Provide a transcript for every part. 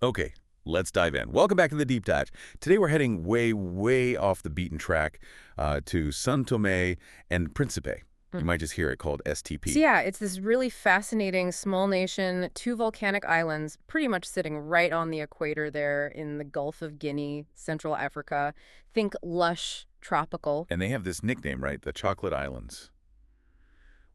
Okay, let's dive in. Welcome back to the Deep Dive. Today we're heading way, way off the beaten track to São Tomé and Príncipe. You might just hear it called So STP. yeah, it's this really fascinating small nation, two volcanic islands, pretty much sitting right on the equator there in the Gulf of Guinea, Central Africa. Think lush, tropical. And they have this nickname, right? The Chocolate Islands.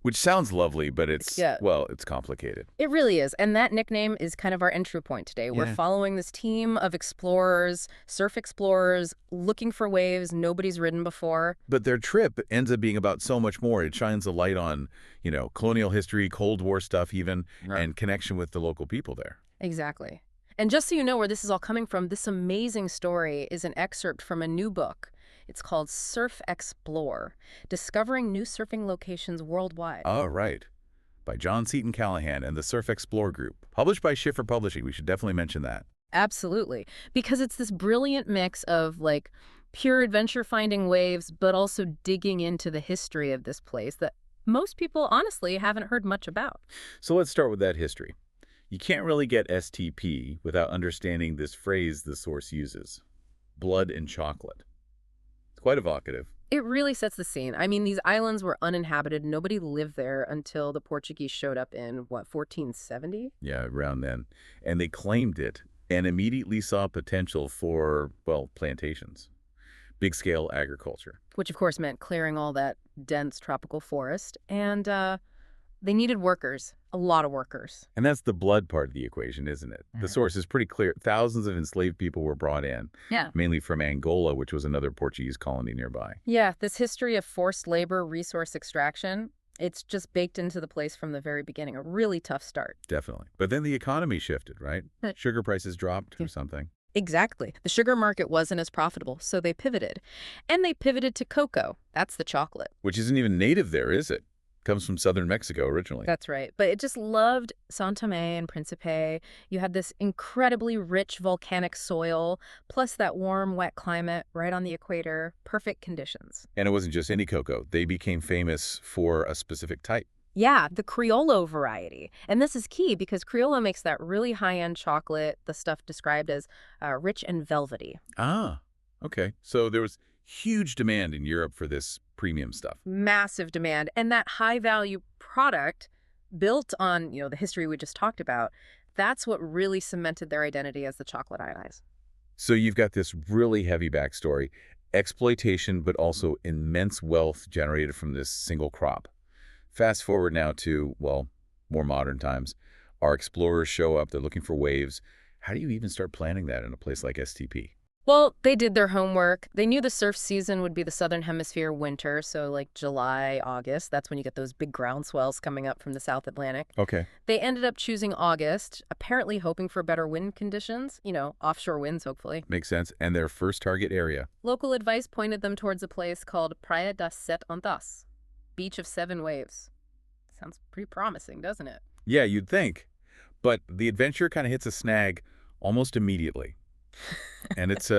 Which sounds lovely, but it's, Yeah, well, it's complicated. it really is. And that nickname is kind of our entry point today. We're Yeah. following this team of explorers, surf explorers, looking for waves nobody's ridden before. But their trip ends up being about so much more. It shines a light on, colonial history, Cold War stuff even, Right. and connection with the local people there. Exactly. And just so you know where this is all coming from, this amazing story is an excerpt from a new book. It's called SurfEXPLORE, Discovering New Surfing Locations Worldwide. Oh, right. By John Seton Callahan and the surfEXPLORE Group. Published by Schiffer Publishing. We should definitely mention that. Absolutely. Because it's this brilliant mix of like pure adventure finding waves, but also digging into the history of this place that most people honestly haven't heard much about. So let's start with that history. You can't really get STP without understanding this phrase the source uses. Blood and chocolate. It's quite evocative. It really sets the scene. I mean, these islands were uninhabited. Nobody lived there until the Portuguese showed up in, what, 1470? Yeah, around then. And they claimed it and immediately saw potential for, well, plantations. Big-scale agriculture. Which, of course, meant clearing all that dense tropical forest. And they needed workers, a lot of workers. And that's the blood part of the equation, isn't it? The source is pretty clear. Thousands of enslaved people were brought in, Yeah. mainly from Angola, which was another Portuguese colony nearby. Yeah, this history of forced labor, resource extraction, it's just baked into the place from the very beginning. A really tough start. Definitely. But then the economy shifted, right? But- Sugar prices dropped Yeah. or something. Exactly. The sugar market wasn't as profitable, so they pivoted. And they pivoted to cocoa. That's the chocolate. Which isn't even native there, is it? Comes from southern Mexico originally. That's right. But it just loved São Tomé and Príncipe. You had this incredibly rich volcanic soil, plus that warm, wet climate right on the equator. Perfect conditions. And it wasn't just any cocoa. They became famous for a specific type. Yeah, the Criollo variety. And this is key because Criollo makes that really high-end chocolate, the stuff described as rich and velvety. Ah, okay. So there was huge demand in Europe for this premium stuff. Massive demand. And that high-value product built on, the history we just talked about, that's what really cemented their identity as the Chocolate Islands. So you've got this really heavy backstory, exploitation, but also immense wealth generated from this single crop. Fast forward now to, well, more modern times. Our explorers show up, they're looking for waves. How do you even start planning that in a place like STP? Well, they did their homework. They knew the surf season would be the Southern Hemisphere winter, so like July, August. That's when you get those big ground swells coming up from the South Atlantic. Okay. They ended up choosing August, apparently hoping for better wind conditions, offshore winds, hopefully. Makes sense. And their first target area. Local advice pointed them towards a place called Praia das Sete Ondas, Beach of Seven Waves. Sounds pretty promising, doesn't it? Yeah, you'd think. But the adventure kind of hits a snag almost immediately. And it's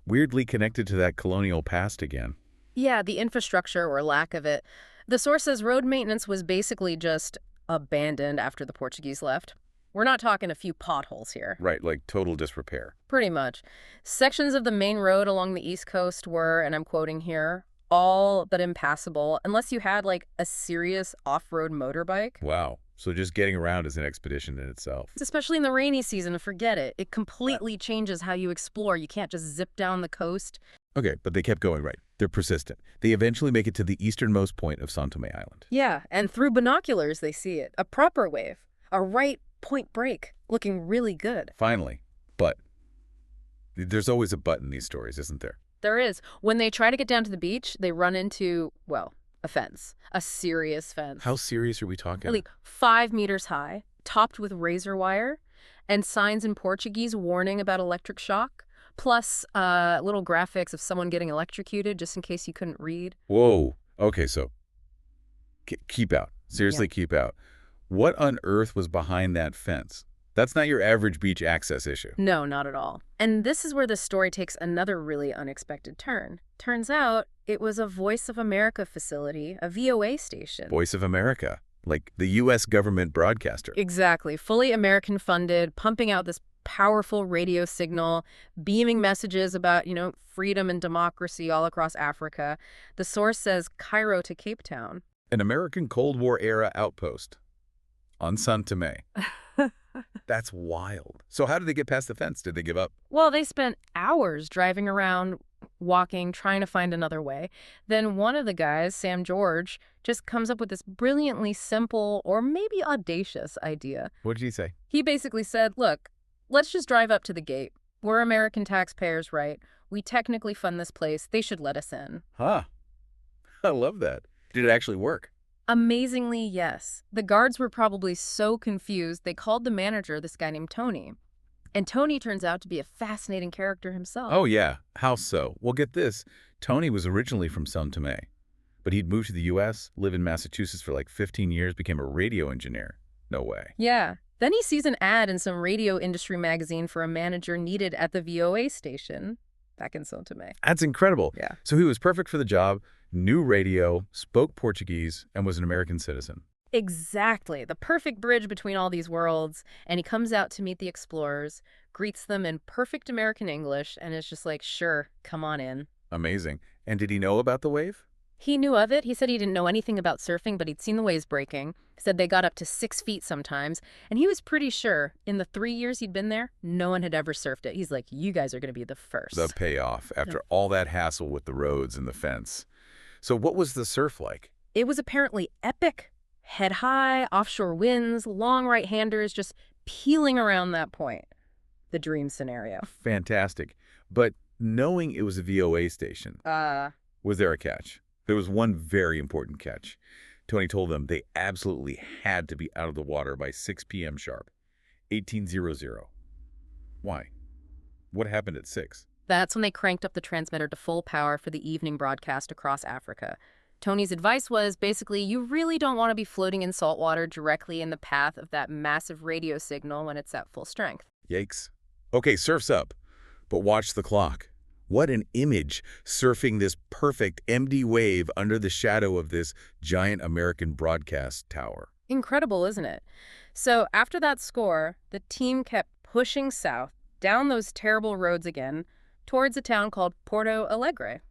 weirdly connected to that colonial past again. Yeah, the infrastructure or lack of it. The source says road maintenance was basically just abandoned after the Portuguese left. We're not talking a few potholes here. Right, like total disrepair. Pretty much. Sections of the main road along the East Coast were, and I'm quoting here, all but impassable unless you had like a serious off-road motorbike. Wow. So just getting around is an expedition in itself. Especially in the rainy season, forget it. It completely changes how you explore. You can't just zip down the coast. Okay, but they kept going, right? They're persistent. They eventually make it to the easternmost point of São Tomé Island. Yeah, and through binoculars they see it. A proper wave. A right point break. Looking really good. Finally. But there's always a but in these stories, isn't there? There is. When they try to get down to the beach, they run into, well, a fence. A serious fence. How serious are we talking? Like 5 meters high, topped with razor wire, and signs in Portuguese warning about electric shock, plus little graphics of someone getting electrocuted just in case you couldn't read. Whoa. Okay, so keep out. Seriously, Yeah. keep out. What on earth was behind that fence? That's not your average beach access issue. No, not at all. And this is where the story takes another really unexpected turn. Turns out it was a Voice of America facility, a VOA station. Voice of America, like the U.S. government broadcaster. Exactly. Fully American funded, pumping out this powerful radio signal, beaming messages about, freedom and democracy all across Africa. The source says Cairo to Cape Town. An American Cold War-era outpost on São Tomé. That's wild. So how did they get past the fence? Did they give up? Well, they spent hours driving around, walking, trying to find another way. Then one of the guys, Sam George, just comes up with this brilliantly simple or maybe audacious idea. What did he say? He basically said, look, let's just drive up to the gate. We're American taxpayers, right? We technically fund this place. They should let us in. Huh. I love that. Did it actually work? Amazingly, yes. The guards were probably so confused, they called the manager, this guy named Tony. And Tony turns out to be a fascinating character himself. Oh, yeah. How so? Well, get this. Tony was originally from São Tomé, but he'd moved to the U.S., lived in Massachusetts for like 15 years, became a radio engineer. No way. Yeah. Then he sees an ad in some radio industry magazine for a manager needed at the VOA station back in São Tomé. That's incredible. Yeah. So he was perfect for the job, knew radio, spoke Portuguese, and was an American citizen. Exactly. The perfect bridge between all these worlds. And he comes out to meet the explorers, greets them in perfect American English, and is just like, sure, come on in. Amazing. And did he know about the wave? He knew of it. He said he didn't know anything about surfing, but he'd seen the waves breaking. He said they got up to 6 feet sometimes. And he was pretty sure in the 3 years he'd been there, no one had ever surfed it. He's like, you guys are going to be the first. The payoff after all that hassle with the roads and the fence. So what was the surf like? It was apparently epic. Head high, offshore winds, long right-handers just peeling around that point. The dream scenario. Fantastic. But knowing it was a VOA station, was there a catch? There was one very important catch. Tony told them they absolutely had to be out of the water by 6 p.m. sharp, 1800. Why? What happened at 6? That's when they cranked up the transmitter to full power for the evening broadcast across Africa. Tony's advice was basically, you really don't want to be floating in salt water directly in the path of that massive radio signal when it's at full strength. Yikes. Okay, surf's up, but watch the clock. What an image, surfing this perfect MD wave under the shadow of this giant American broadcast tower. Incredible, isn't it? So after that score, the team kept pushing south, down those terrible roads again, towards a town called Porto Alegre.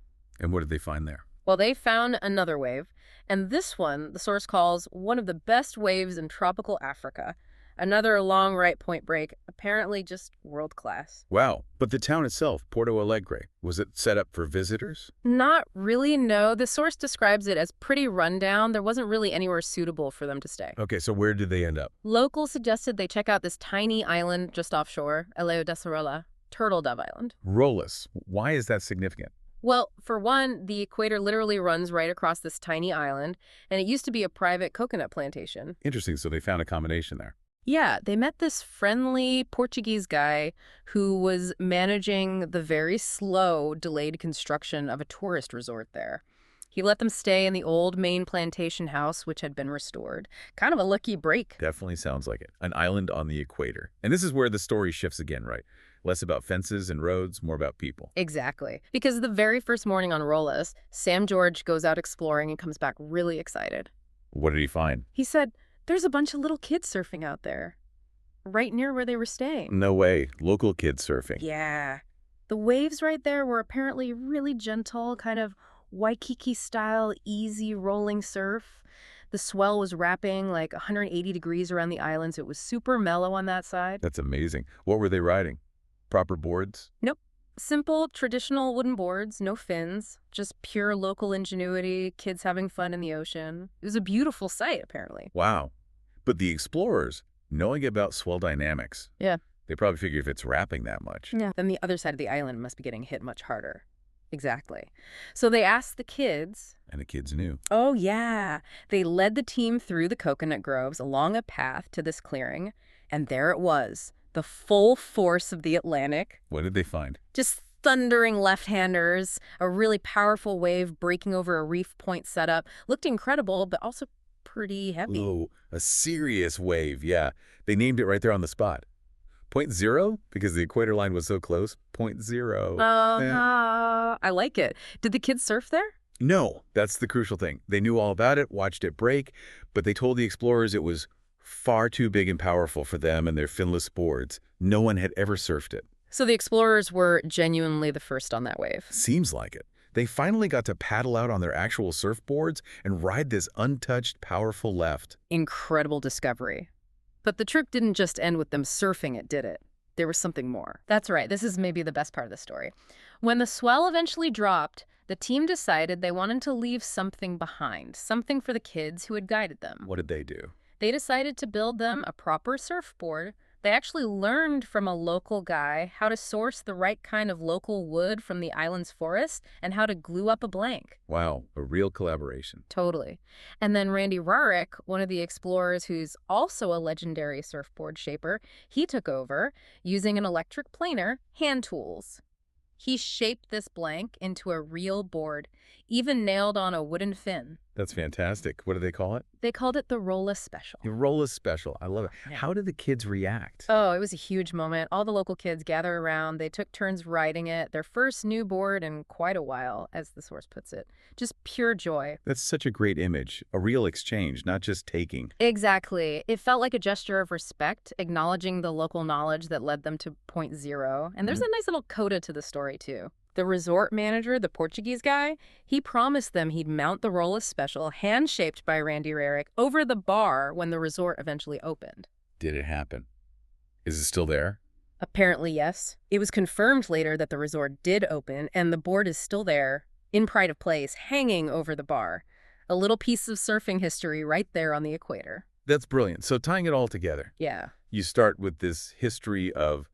And what did they find there? Well, they found another wave, and this one, the source calls one of the best waves in tropical Africa. Another long right point break, apparently just world class. Wow. But the town itself, Porto Alegre, was it set up for visitors? Not really, no. The source describes it as pretty rundown. There wasn't really anywhere suitable for them to stay. Okay, so where did they end up? Locals suggested they check out this tiny island just offshore, Ilhéu da Sorella, Turtle Dove Island. Rolas. Why is that significant? Well, for one, the equator literally runs right across this tiny island, and it used to be a private coconut plantation. Interesting, so they found a combination there. Yeah, they met this friendly Portuguese guy who was managing the very slow, delayed construction of a tourist resort there. He let them stay in the old main plantation house, which had been restored. Kind of a lucky break. Definitely sounds like it. An island on the equator. And this is where the story shifts again, right? Less about fences and roads, more about people. Exactly. Because the very first morning on Rolas, Sam George goes out exploring and comes back really excited. What did he find? He said, there's a bunch of little kids surfing out there, right near where they were staying. No way. Local kids surfing. Yeah. The waves right there were apparently really gentle, kind of Waikiki-style, easy rolling surf. The swell was wrapping like 180 degrees around the island, so it was super mellow on that side. That's amazing. What were they riding? Proper boards? Nope. Simple, traditional wooden boards, no fins, just pure local ingenuity, kids having fun in the ocean. It was a beautiful sight, apparently. Wow. But the explorers, knowing about swell dynamics, Yeah. they probably figure if it's wrapping that much. Yeah. Then the other side of the island must be getting hit much harder. Exactly. So they asked the kids. And the kids knew. Oh, yeah. They led the team through the coconut groves along a path to this clearing. And there it was, the full force of the Atlantic. What did they find? Just thundering left-handers, a really powerful wave breaking over a reef point setup. Looked incredible, but also pretty heavy. Oh, a serious wave, yeah. They named it right there on the spot. 0.0? Because the equator line was so close. 0.0. I like it. Did the kids surf there? No, that's the crucial thing. They knew all about it, watched it break, but they told the explorers it was Far too big and powerful for them and their finless boards. No one had ever surfed it. So the explorers were genuinely the first on that wave. Seems like it. They finally got to paddle out on their actual surfboards and ride this untouched, powerful left. Incredible discovery. But the trip didn't just end with them surfing it, did it? There was something more. That's right. This is maybe the best part of the story. When the swell eventually dropped, the team decided they wanted to leave something behind, something for the kids who had guided them. What did they do? They decided to build them a proper surfboard. They actually learned from a local guy how to source the right kind of local wood from the island's forest and how to glue up a blank. Wow, a real collaboration. Totally. And then Randy Rarick, one of the explorers who's also a legendary surfboard shaper, he took over using an electric planer, hand tools. He shaped this blank into a real board, even nailed on a wooden fin. That's fantastic. What do they call it? They called it the Rolla Special. The Rolla Special. I love it. Yeah. How did the kids react? Oh, it was a huge moment. All the local kids gather around. They took turns riding it, their first new board in quite a while, as the source puts it. Just pure joy. That's such a great image. A real exchange, not just taking. Exactly. It felt like a gesture of respect, acknowledging the local knowledge that led them to point zero. And there's a nice little coda to the story, too. The resort manager, the Portuguese guy, he promised them he'd mount the Rolla Special, hand-shaped by Randy Rarick, over the bar when the resort eventually opened. Did it happen? Is it still there? Apparently, yes. It was confirmed later that the resort did open, and the board is still there, in pride of place, hanging over the bar. A little piece of surfing history right there on the equator. That's brilliant. So tying it all together, Yeah. you start with this history of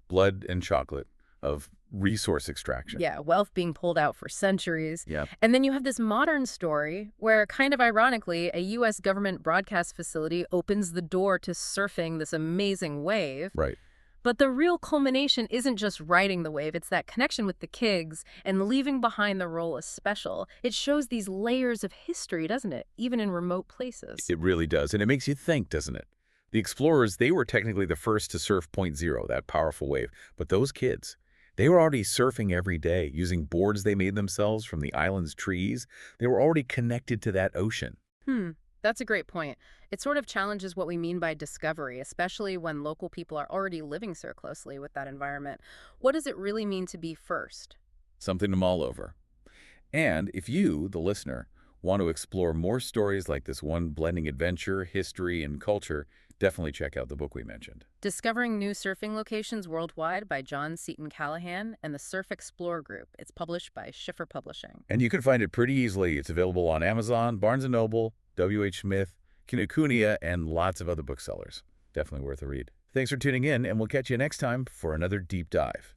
blood and chocolate, of resource extraction. Yeah, wealth being pulled out for centuries. Yeah. And then you have this modern story where, kind of ironically, a U.S. government broadcast facility opens the door to surfing this amazing wave. Right. But the real culmination isn't just riding the wave, it's that connection with the kids and leaving behind the Rolla Special. It shows these layers of history, doesn't it? Even in remote places. It really does. And it makes you think, doesn't it? The explorers, they were technically the first to surf point zero, that powerful wave. But those kids, they were already surfing every day, using boards they made themselves from the island's trees. They were already connected to that ocean. That's a great point. It sort of challenges what we mean by discovery, especially when local people are already living so closely with that environment. What does it really mean to be first? Something to mull over. And if you, the listener, want to explore more stories like this one blending adventure, history, and culture, definitely check out the book we mentioned. Discovering New Surfing Locations Worldwide by John Seton Callahan and the surfEXPLORE Group. It's published by Schiffer Publishing. And you can find it pretty easily. It's available on Amazon, Barnes & Noble, W.H. Smith, Kinokuniya, and lots of other booksellers. Definitely worth a read. Thanks for tuning in, and we'll catch you next time for another deep dive.